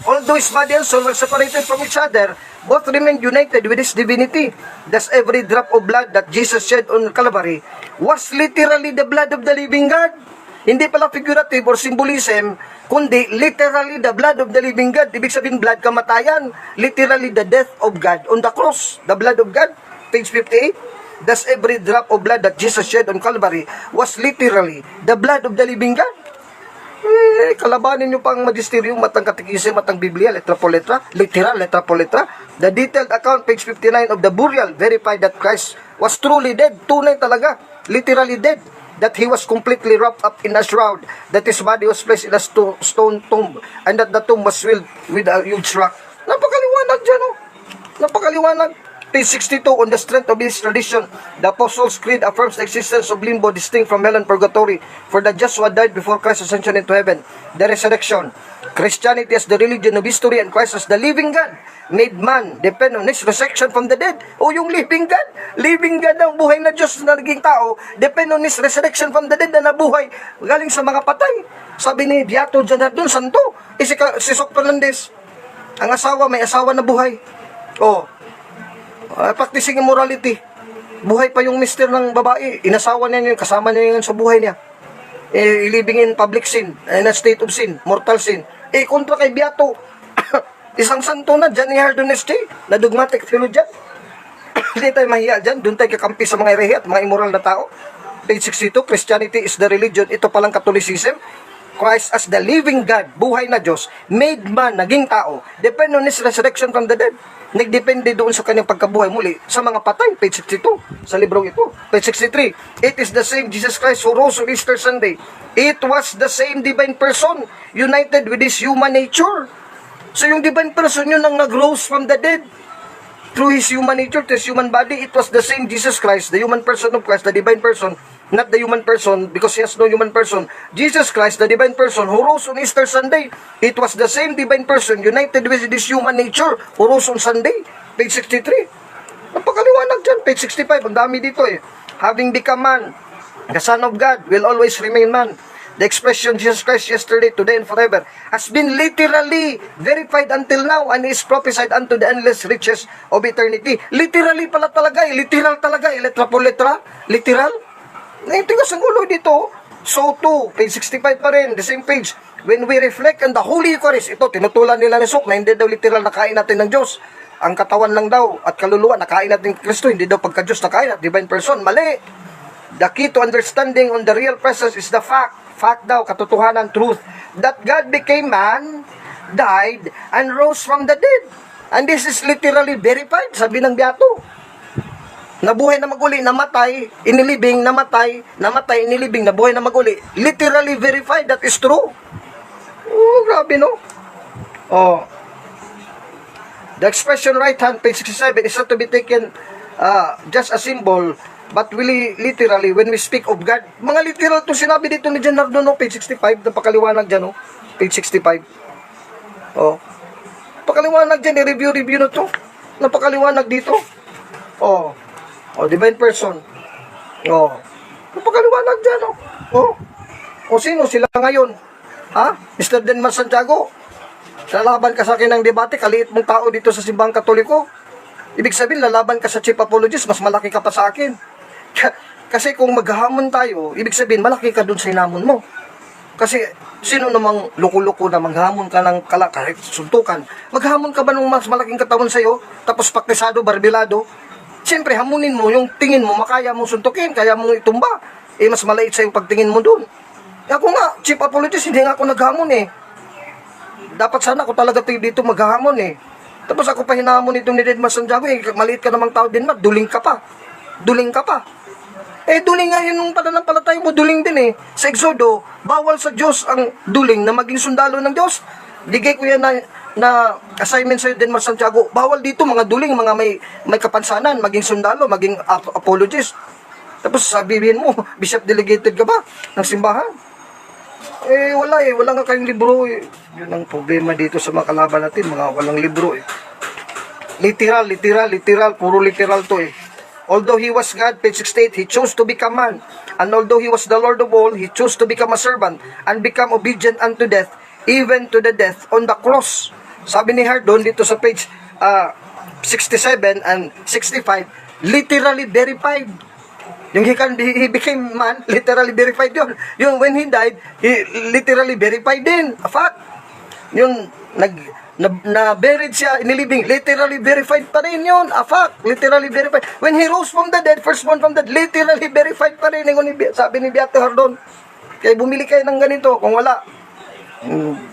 Although His body and soul were separated from each other, both remained united with His divinity. Thus every drop of blood that Jesus shed on Calvary was literally the blood of the living God. Hindi pala figurative or symbolism, kundi literally the blood of the living God. Ibig sabihin blood kamatayan, literally the death of God on the cross, the blood of God. Page 58. Thus every drop of blood that Jesus shed on Calvary was literally the blood of the living God. Kalabanin nyo pang magisterium, matang katekism, matang Biblia, letra po letra, literal, letra po letra. The detailed account, page 59 of the burial, verified that Christ was truly dead. Tunay talaga, literally dead. That He was completely wrapped up in a shroud, that His body was placed in a stone tomb, and that the tomb was filled with a huge rock. Napakaliwanag dyan, Napakaliwanag. Page 62, on the strength of this tradition, the Apostles' Creed affirms the existence of limbo distinct from hell and purgatory, for the just one died before Christ's ascension into heaven. The resurrection. Christianity as the religion of history and Christ as the living God, made man, depend on His resurrection from the dead. Yung living God ang buhay na Diyos na naging tao, depend on His resurrection from the dead na nabuhay, galing sa mga patay. Sabi ni Beato Janardon Santo, si Sok Fernandez, ang asawa, may asawa na buhay. Practicing immorality. Buhay pa yung mister ng babae. Inasawa niya yun, kasama niya yun sa buhay niya. Living in public sin, in a state of sin, mortal sin. Kontra kay Beato. Isang santo na, John A. Herdon S.J., na dogmatic theologian. Hindi tayo mahiya dyan. Doon tayo kakampi sa mga erehe at mga immoral na tao. Page 62, Christianity is the religion. Ito palang Catholicism. Christ as the living God, buhay na Diyos, made man, naging tao, depend on His resurrection from the dead. Nagdepende doon sa kanyang pagkabuhay muli sa mga patay, page 62, sa librong ito. Page 63, it is the same Jesus Christ who rose on Easter Sunday. It was the same divine person, united with His human nature. So yung divine person yun ang nag-rose from the dead. Through His human nature, to His human body, it was the same Jesus Christ, the human person of Christ, the divine person, not the human person, because He has no human person. Jesus Christ, the divine person, who rose on Easter Sunday, it was the same divine person, united with His human nature, who rose on Sunday. Page 63. Napakaliwanag dyan. Page 65, ang dami dito Having become man, the Son of God will always remain man. The expression Jesus Christ yesterday, today, and forever has been literally verified until now and is prophesied unto the endless riches of eternity. Literally pala talaga literal talaga letra po letra, literal. Tigas ang ulo dito. So 2, page 65 pa rin, the same page. When we reflect on the Holy Eucharist, ito tinutulan nila ni Sok na hindi daw literal nakain natin ng Diyos. Ang katawan lang daw at kaluluwa nakain natin ng Kristo, hindi daw pagka-Diyos nakain at divine person. Mali. The key to understanding on the real presence is the fact. Fact daw, katotohanan, truth. That God became man, died, and rose from the dead. And this is literally verified, sabi ng Beato. Nabuhay na maguli, namatay, inilibing, namatay, inilibing, nabuhay na maguli. Literally verified, that is true. Oh, grabe no? Oh. The expression right hand, page 67, is not to be taken just a symbol, but really, literally, when we speak of God, mga literal to sinabi dito ni John Nardo, no? Page 65, napakaliwanag dyan, no? Page 65. Oh. Napakaliwanag dyan, i-review na to. Napakaliwanag dito. Oh. Oh, divine person. Oh. Napakaliwanag dyan, oh. Oh. O sino sila ngayon? Ha? Mr. Denmas Santiago? Lalaban ka sa akin ng debate, kaliit mong tao dito sa simbang katoliko. Ibig sabihin, lalaban ka sa chief apologist, mas malaki ka pa sa akin. Kasi kung maghahamon tayo, ibig sabihin, malaki ka dun sa hinamon mo. Kasi, sino namang loko-loko na maghamon ka ng kahit suntukan? Maghamon ka ba ng mas malaking katawan sa'yo, tapos paktisado, barbilado? Siyempre, hamunin mo yung tingin mo, makaya mong suntukin, kaya mong itumba. Eh, mas malait sa'yo pagtingin mo dun. Ako nga, chief apologist, hindi nga ako naghamon eh. Dapat sana ako talaga dito maghahamon eh. Tapos ako pa hinahamon itong ni Denmas Santiago eh. Maliit ka namang tao din, duling ka pa. Duling ka pa. Eh, duling nga yun yung pananampalataya mo, duling din eh. Sa Exodo, bawal sa Diyos ang duling na maging sundalo ng Diyos. Bigay ko yan na assignment sa'yo, Denmas Santiago. Bawal dito mga duling, mga may kapansanan, maging sundalo, maging apologist. Tapos sabihin mo, bishop delegated ka ba ng simbahan? Eh, wala eh. Wala nga kayong libro eh. Yun ang problema dito sa mga kalaban natin. Mga walang libro eh. Literal. Puro literal to eh. Although he was God, page 68, he chose to become man. And although he was the Lord of all, he chose to become a servant and become obedient unto death, even to the death on the cross. Sabi ni Hardon dito sa page 67 and 65, literally verified. Yung he became man, literally verified yun. Yung when he died, he literally verified din. A fact. Yung na-buried siya, inilibing, literally verified pa rin yun. A fact. Literally verified. When he rose from the dead, firstborn from the dead, literally verified pa rin. Sabi ni Beato Hardon. Kaya bumili kayo ng ganito. Kung wala,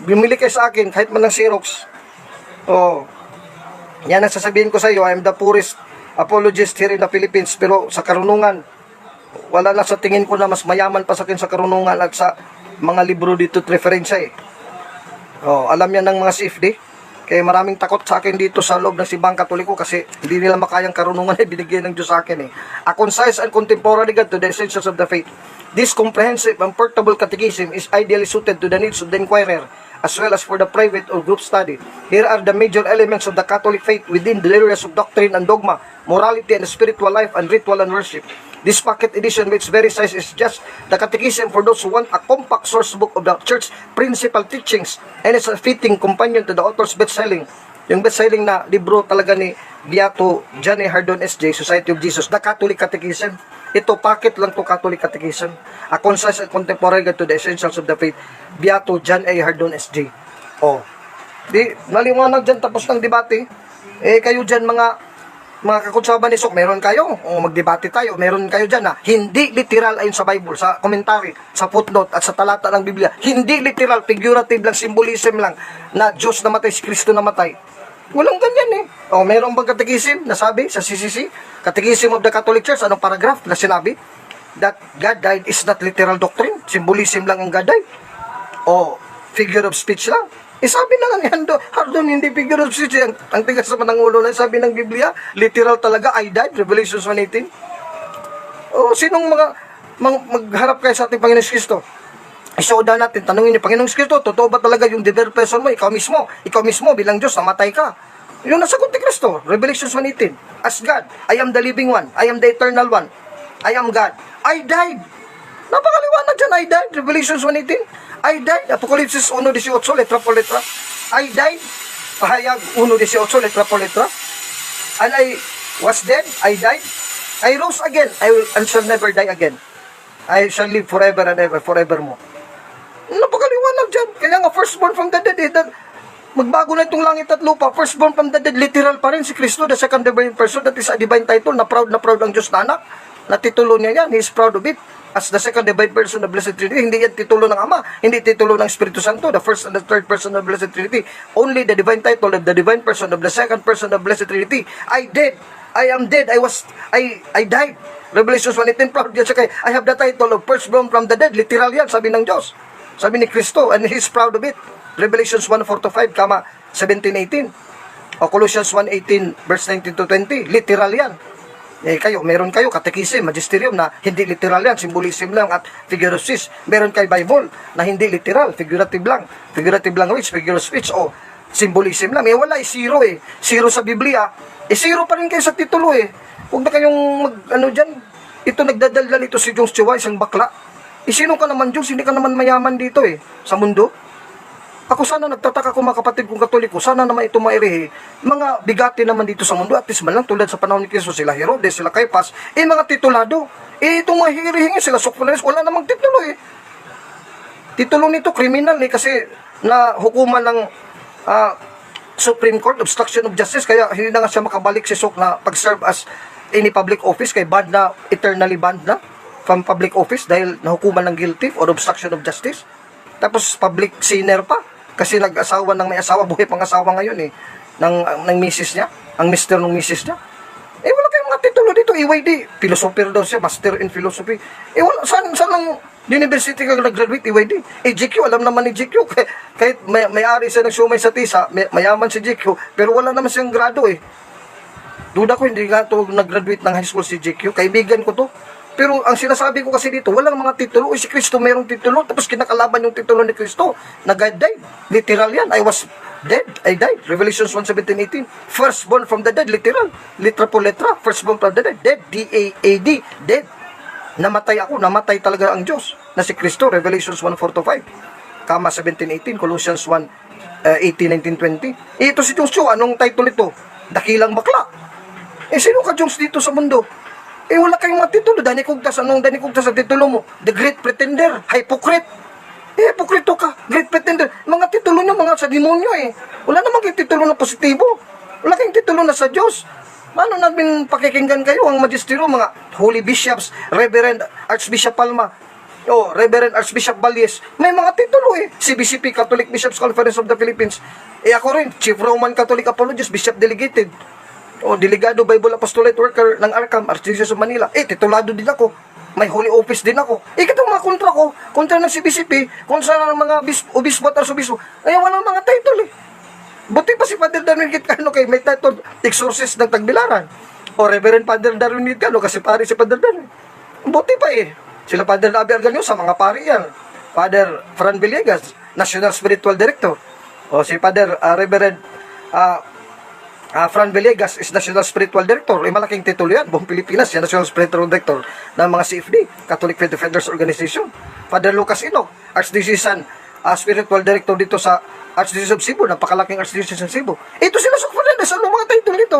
bumili kayo sa akin, kahit man ng Xerox. Oh. Yan ang sasabihin ko sa iyo. I am the poorest apologist here in the Philippines. Pero sa karunungan, wala na sa tingin ko na mas mayaman pa sa akin sa karunungan at sa mga libro dito at referensya eh. Oh, alam yan ng mga CFD. Kaya maraming takot sa akin dito sa loob ng simbang katoliko kasi hindi nila makayang karunungan na binigyan ng Diyos sa akin eh. A concise and contemporary guide to the essentials of the faith. This comprehensive and portable catechism is ideally suited to the needs of the inquirer as well as for the private or group study. Here are the major elements of the Catholic faith within the areas of doctrine and dogma, morality and spiritual life, and ritual and worship. This pocket edition, which very size, is just the catechism for those who want a compact source book of the church principal teachings, and it's a fitting companion to the author's best-selling. Yung best-selling na libro talaga ni Beato John A. Hardon S.J., Society of Jesus, the Catholic Catechism. Ito, packet lang to Catholic Catechism. A concise and contemporary guide to the essentials of the faith. Beato John A. Hardon S.J. Oh. Di, naliwanag dyan tapos ng debate. Eh, kayo dyan mga kakonservanisok, meron kayo, o magdebate tayo, meron kayo dyan na hindi literal ayon sa Bible, sa commentary, sa footnote at sa talata ng Biblia. Hindi literal, figurative lang, symbolism lang na Diyos namatay, si Kristo namatay. Walang ganyan eh. O, meron bang catechism na sabi sa CCC? Catechism of the Catholic Church, anong paragraph na sinabi? That God died is not literal doctrine. Symbolism lang ang God died. O, figure of speech lang. Eh sabi na lang yan, Hardon, hindi figure of speech. Ang tigas naman ng ulo lang, sabi ng Biblia, literal talaga, I died, Revelation 1:18. O, sinong magharap kayo sa ating Panginoon Kristo? Isoda natin, tanungin niyo, Panginoong Kristo, totoo ba talaga yung divine person mo? Ikaw mismo bilang Diyos, namatay ka. Yung nasagot ni Kristo, Revelation 1:18. As God, I am the living one, I am the eternal one, I am God, I died. Napakaliwanag dyan, I died, Revelation 1:18. I died, Apocalypse 1:18, letra por letra. I died, Pahayag 1:18, letra por letra. And I was dead, I died, I rose again, and shall never die again. I shall live forever and ever, forevermore. Napakaliwanag dyan. Kaya nga, firstborn from the dead, magbago na itong langit at lupa. Firstborn from the dead, literal pa rin si Kristo, the second divine person, that is a divine title, na proud ang Diyos na anak. natitulo niya yan. He is proud of it. As the second divine person of Blessed Trinity, hindi yan titulo ng Ama, hindi titulo ng Espiritu Santo, the first and the third person of Blessed Trinity. Only the divine title of the divine person of the second person of Blessed Trinity. I am dead, I died. Revelation 1:18, proud yan siya kay, I have the title of firstborn from the dead. Literal yan, sabi ng Diyos. Sabi ni Kristo, and He's proud of it. Revelations 1:4-5, 17:18. O Colossians 1:18, verse 19 to 20, literal yan. Meron kayo katekism, magisterium na hindi literal yan, symbolism lang at figure of speech. Meron kayo Bible na hindi literal, figurative lang which, figure of speech o symbolism lang. Wala, zero zero sa Biblia, zero pa rin kayo sa titulo huwag na kayong dyan, ito nagdadaldal ito si Jones Chua, isang bakla. Sino ka naman Jones, hindi ka naman mayaman dito sa mundo. Ako sana nagtataka ko mga kapatid kong Katoliko, sana naman ito mairehe. Mga bigati naman dito sa mundo, at least man lang tulad sa panahon ni Kristo, sila Herodes, sila Caiphas, mga titulado. Itong mga hirihingi, sila Socrates, wala namang titulo Titulo nito, criminal kasi na hukuman ng Supreme Court, obstruction of justice, kaya hindi na nga siya makabalik si Sok na pag-serve as any public office, kay banned na, eternally banned na from public office dahil nahukuman ng guilty or obstruction of justice. Tapos public sinner pa. Kasi nag-asawa ng may asawa, buhay pang asawa ngayon ng misis niya, ang mister ng misis niya. Wala kayong mga titulo dito, EYD, philosopher daw siya, master in philosophy. Wala, saan ang university ka nag-graduate, EYD? GQ, alam naman ni GQ, kahit may-ari siya ng siumay sa TISA, mayaman si GQ, pero wala naman siyang grado Duda ko, hindi nga ito nag-graduate ng high school si GQ, kaibigan ko to. Pero ang sinasabi ko kasi dito, walang mga titulo. Si Kristo merong titulo, tapos kinakalaban yung titulo ni Kristo. Na God died. Literal yan. I was dead. I died. Revelations 1:17-18. Firstborn from the dead. Literal. Litra po letra. Firstborn from the dead. Dead. D-A-A-D. Dead. Namatay ako. Namatay talaga ang Diyos. Na si Kristo. Revelations 1:4-5. 17:18. Colossians 1:18-19-20. Ito si Joshua. Anong title ito? Dakilang bakla. Sino ka Diyos dito sa mundo? Wala kayong mga titulo. Dani Kugtas, anong Dani Kugtas sa titulo mo? The Great Pretender, Hypocrite. Hypocrite ka, Great Pretender. Mga titulo nyo, mga sa demonyo Wala namang kayong titulo na positibo. Wala kayong titulo na sa Diyos. Paano namin pakikinggan kayo ang magisterium, mga Holy Bishops, Reverend Archbishop Palma, Reverend Archbishop Valles. May mga titulo CBCP, Catholic Bishops Conference of the Philippines. Ako rin, Chief Roman Catholic Apologist, Bishop Delegated. Delegado Bible Apostolate Worker ng Arkham, Archdiocese of Manila. Titulado din ako. May holy office din ako. Itong mga kontra ng CBCP, kontra ng mga obispo at arsobispo, walang mga title Buti pa si Father Darwin Gitcano kay may title, Exorcist ng Tagbilaran. O Reverend Father Darwin Gitcano kasi pari si Father Darwin. Buti pa Sila Father Labi Arganyo sa mga pari yan. Father Fran Villegas, National Spiritual Director. O si Father Reverend Fran Villegas is National Spiritual Director. Malaking titulo yan. Buong Pilipinas, yan National Spiritual Director ng mga CFD, Catholic Faith Defenders Organization. Father Lucas Inoc, Archdiocesan Spiritual Director dito sa Archdiocese of Cebu, napakalaking Archdiocese ng Cebu. Ito sila Sok Fernandez, ano mga title nito?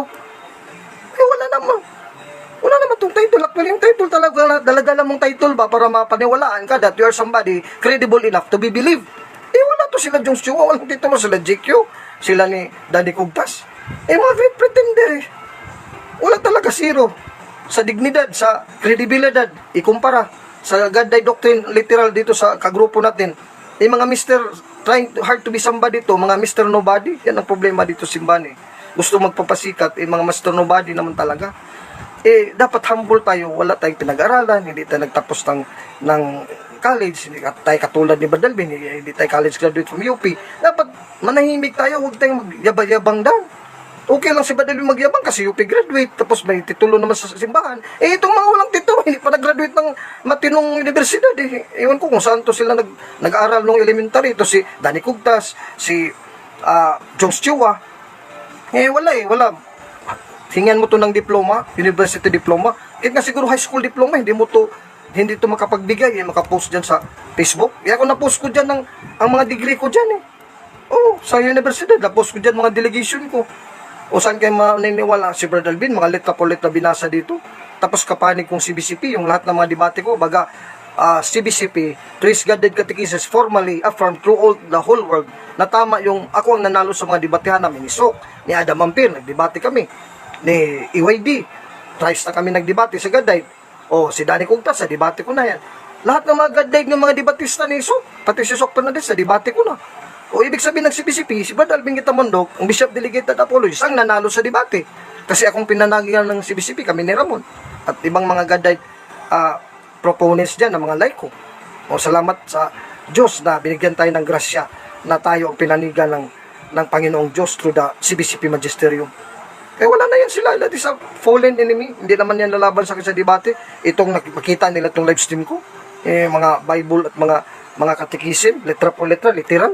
Wala naman itong title. Actually, yung title talaga, daladala mong title ba para mapaniwalaan ka that you are somebody credible enough to be believed. Wala to sila Jones Chua, walang titulo, sila GQ, sila ni Danny Kugtas. Mga Great Pretender wala talaga, zero sa dignidad, sa kredibilidad. Ikumpara sa God Died Doctrine, literal dito sa kagrupo natin. Mga Mr. trying hard to be somebody to, mga Mr. Nobody. Yan ang problema dito simbahan Gusto magpapasikat, mga Mr. Nobody naman talaga. Dapat humble tayo, wala tayong pinag-aralan, hindi tayo nagtapos ng college, hindi tayo katulad ni Badalbin, hindi tayo college graduate from UP. Dapat manahimik tayo, huwag tayong magyabang down. Okay lang si Badalbin magyabang kasi UP graduate, tapos may titulo naman sa simbahan. Itong mga walang titulo, hindi pa nag-graduate ng matinong universidad Ewan ko kung saan to sila nag-aaral nung elementary. Ito si Danny Kugtas, si Jones Chua. Wala. Hingan mo to ng diploma, university diploma. Kahit nga siguro high school diploma, hindi to makapagbigay, makapost dyan sa Facebook. Ako na-post ko dyan ang mga degree ko dyan sa universidad, na-post ko dyan mga delegation ko. O saan kayo maniniwala si Brother Alvin, mga letra po letra binasa dito. Tapos kapanig kong CBCP, yung lahat ng mga debate ko, baga CBCP, Trace Guided Catechesis, formally affirmed throughout the whole world, na tama yung ako ang nanalo sa mga debatehan namin ni Sok, ni Adam Ampir, nagdebate kami, ni EYD, thrice na kami nagdebate sa Gaday. O, si Danny Cugta, sa debate ko na yan. Lahat ng mga gaddaig ng mga debatista ni Sok, pati si Sok Fernandez, sa debate ko na. O, ibig sabihin ng CBCP, si Brad Alvin Gitamondok, ang Bishop Delegated Apologist, ang nanalo sa debate. Kasi akong pinanagihan ng CBCP, kami ni Ramon. At ibang mga gaddaig proponents dyan, ng mga laiko. O, salamat sa Diyos na binigyan tayo ng grasya na tayo ang pinanigan ng Panginoong Diyos through the CBCP Magisterium. Eh wala na yan sila. That is a fallen enemy. Hindi naman yan lalaban sa akin sa debate. Itong makita nila itong live stream ko. Mga Bible at mga katikisim. Letra po letra. Literal.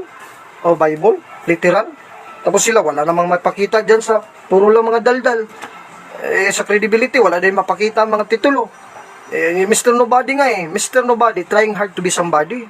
O Bible. Literal. Tapos sila wala namang mapakita dyan sa puro lang mga daldal. Sa credibility wala din mapakita ang mga titulo. Mr. Nobody nga Mr. Nobody trying hard to be somebody.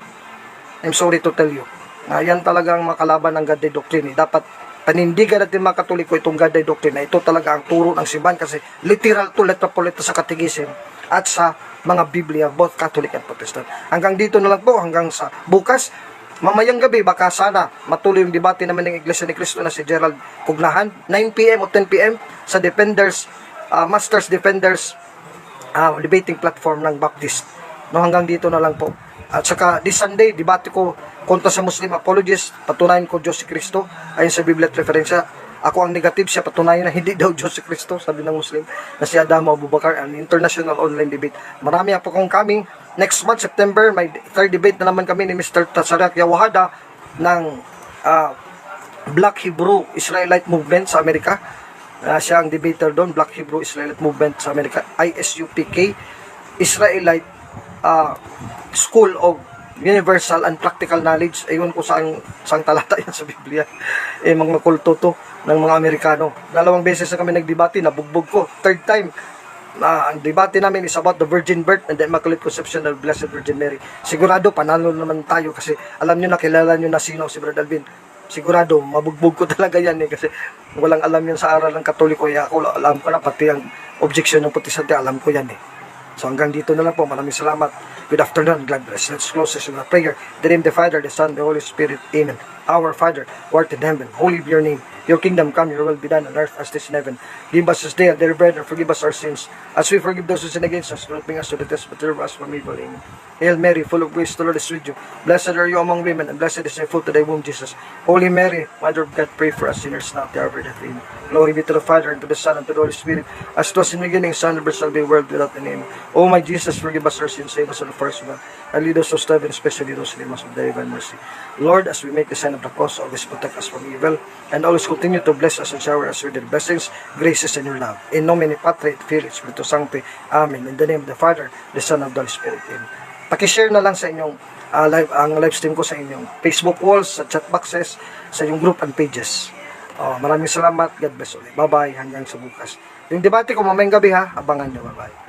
I'm sorry to tell you. Yan talagang makalaban ng Gaday Doctrine. Dapat panindigan natin mga Katoliko itong Gaday Doctrine. Ito talaga ang turo ng simbahan kasi literal to letra po letra sa kategism at sa mga Biblia, both Catholic and Protestant. Hanggang dito na lang po, hanggang sa bukas. Mamayang gabi, baka sana matuloy yung debate naman ng Iglesia ni Cristo na si Gerald Pugnahan. 9 p.m. o 10 p.m. sa Defenders, Masters Defenders debating platform ng Baptist. No, hanggang dito na lang po. At saka this Sunday, debate ko kontra sa Muslim apologist, patunayan ko Diyos si Kristo ayon sa Biblia at referensya. Ako ang negative, siya patunayan na hindi daw Diyos si Kristo, sabi ng Muslim, na si Adamo Abubakar, an international online debate. Marami po kong coming. Next month, September, may third debate na naman kami ni Mr. Tasarak Yawahada ng Black Hebrew Israelite Movement sa Amerika. Siya ang debater doon, Black Hebrew Israelite Movement sa Amerika, ISUPK, Israelite School of Universal and Practical Knowledge. Ayun ko saan talata yan sa Biblia. Mga kulto to ng mga Amerikano. 2 beses na kami nagdebate, nabugbog ko. Third time, ang debate namin is about the virgin birth and the Immaculate Conception of Blessed Virgin Mary. Sigurado, panalo naman tayo kasi alam nyo na, kilala nyo na sino si Brad Alvin. Sigurado, mabugbog ko talaga yan kasi walang alam yan sa aral ng Katoliko. Ako alam ko na, pati ang objection ng Protestante, alam ko yan So hanggang dito na lang po. Maraming salamat. Good afternoon. God bless. Let's close this with a prayer. In the name of the Father, the Son, the Holy Spirit. Amen. Our Father, who art in heaven, holy be your name. Your kingdom come, your will be done on earth as it is in heaven. Give us this day our daily bread, and forgive us our sins, as we forgive those who sin against us. Do not bring us to the test, but deliver us from evil. Amen. Hail Mary, full of grace, the Lord is with you. Blessed are you among women, and blessed is the fruit of thy womb, Jesus. Holy Mary, Mother of God, pray for us sinners now, at the hour of death. Amen. Glory be to the Father, and to the Son, and to the Holy Spirit, as it was in the beginning, Son, and shall be world without an end. O my Jesus, forgive us our sins, save us from the first one, and lead us to heaven, especially those in the most of thy divine mercy. Lord, as we make the sign of the cross, always protect us from evil, and always continue to bless us and shower us with your blessings, graces, and your love. In nomine Patri et Filii et Spiritus Sancti. Amen. In the name of the Father, the Son, of the Holy Spirit. Amen. Pakishare na lang sa inyong live stream ko sa inyong Facebook walls, sa chat boxes, sa inyong group and pages. Maraming salamat. God bless ulit. Bye-bye. Hanggang sa bukas. Yung debate ko mamayang gabi ha. Abangan nyo. Bye-bye.